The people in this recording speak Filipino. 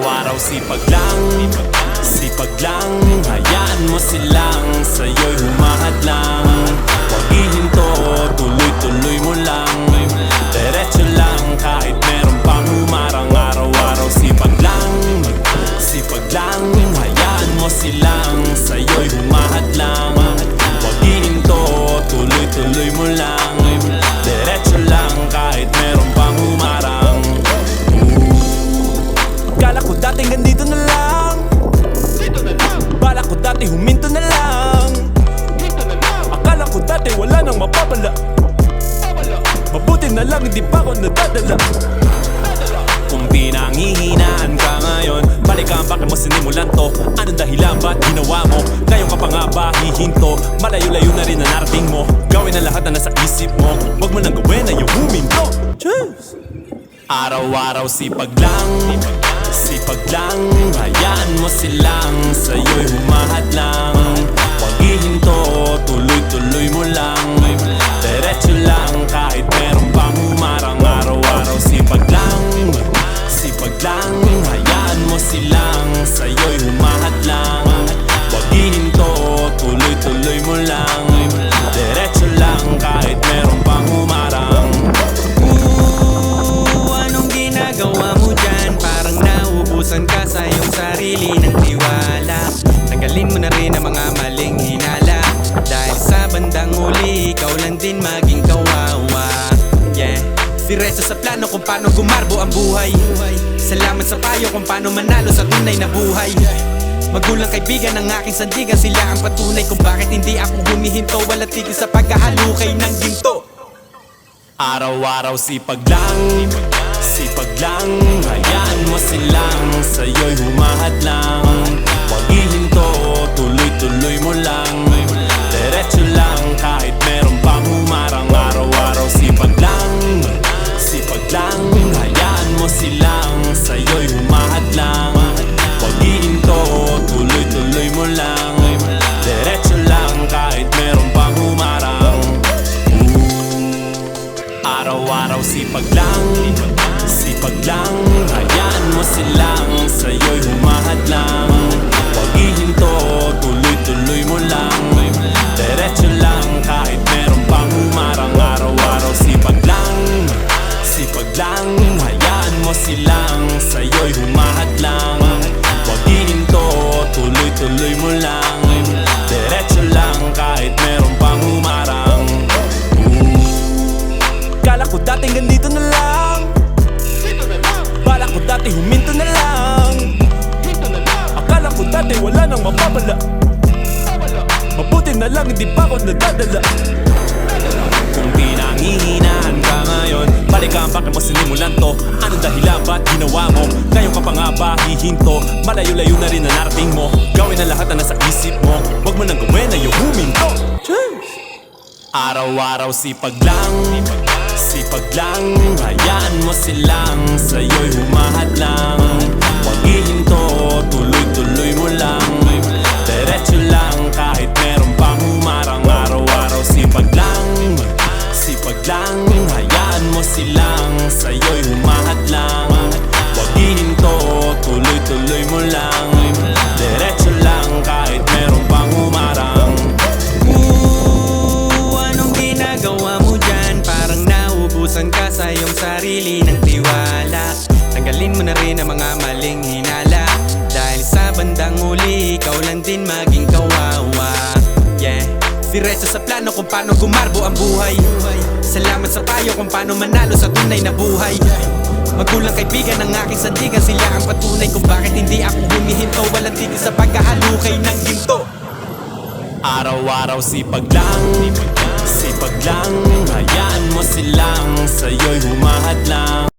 Araw-araw sipag lang, hayaan mo silang sa'yo'y humahadlang. Huwag ihinto, tuloy-tuloy mo lang, diretso lang kahit meron pang humarang. Araw-araw sipag lang, hayaan mo silang sa'yo'y humahadlang. Huwag ihinto, tuloy-tuloy mo lang, diretso lang kahit meron pang humarang. Kala ko dati ganito na lang, bala ko dati huminto na lang. Akala ko dati wala nang mapapala, mabuti na lang hindi pa ako nadadala. Kung pinanghihinaan ka ngayon, balikan bakit mo sinimulan to? Anong dahilan ba't ginawa mo? Ngayon ka pa nga ba hihinto? Malayo-layo na rin na narating mo. Gawin ang lahat na nasa isip mo, wag mo nang gawin na yung huminto. Cheers! Araw-araw sipag lang, hayaan mo silang sa'yo'y humahadlang. Huwag ihinto, tuloy-tuloy mo lang, diretso lang kahit meron pang humarang. Araw-araw sipag lang, hayaan mo silang sa'yo'y humahadlang. Huwag ihinto, tuloy-tuloy mo lang, diretso lang kahit meron pang humarang. Anong ginagawa mo dyan? Parang nauubusan ka sa iyong sarili ng tiwala. Tanggalin mo na rin ang mga maling hinala, dahil sa bandang huli ikaw lang din maging kawawa. Yeah, diretso sa plano kung paano gumarbo ang buhay. Salamat sa payo kung paano manalo sa tunay na buhay. Magulang kaibigan ng aking sandigan, sila ang patunay kung bakit hindi ako humihinto. Walang tigil sa pagkahalukay ng ginto. Araw-araw sipag lang, hayaan mo silang sa'yo'y humahadlang. Huwag ihinto, tuloy-tuloy mo lang, diretso lang kahit meron pang humarang. Araw-araw sipag lang, hayaan mo silang sa'yo'y humahadlang. Huwag ihinto, tuloy-tuloy mo lang, diretso lang kahit meron pang humarang. Araw-araw sipag lang, hayaan mo silang sa'yo'y humahadlang. Huwag ihinto, tuloy-tuloy mo lang, diretso lang kahit meron pang humarang. Araw-araw sipag lang, hayaan mo silang sa'yo'y humahadlang. Huwag ihinto, tuloy-tuloy mo lang, diretso lang kahit meron pang humarang. Kala ko dati ganito na lang, bala ko dati huminto na lang. Akala ko dati wala nang mapapala, mabuti na lang hindi pa ako nadadala. Kung pinanghihinaan ka ngayon, balikan bakit mo sinimulan to? Anong dahilan ba't ginawa mo? Ngayon ka pa nga ba hihinto? Malayo-layo na rin na narating mo. Gawin ang lahat na nasa isip mo, wag mo nang gawin na yung huminto. Cheers! Araw-araw sipag lang, hayaan mo silang sa'yo'y humahadlang. Huwag ihinto, tuloy-tuloy mo lang, diretso lang kahit meron pang humarang. Araw-araw sipag lang, hayaan mo silang sa'yo'y humahadlang. Huwag ihinto, tuloy-tuloy mo lang, diretso lang kahit meron pang humarang. Anong ginagawa mo dyan? Parang nauubusan ka sa iyong sarili ng tiwala. Tanggalin mo na rin ang mga maling hinala, dahil sa bandang huli ikaw lang din maging kawawa. Yeah, diretso sa plano kung paano gumarbo ang buhay. Salamat sa payo kung paano manalo sa tunay na buhay. Magulang kaibigan ng aking sandigan, sila ang patunay kung bakit hindi ako humihinto. Walang tigil sa pagkahalukay ng ginto. Araw-araw sipag lang, hayaan mo silang sa'yo'y humahadlang.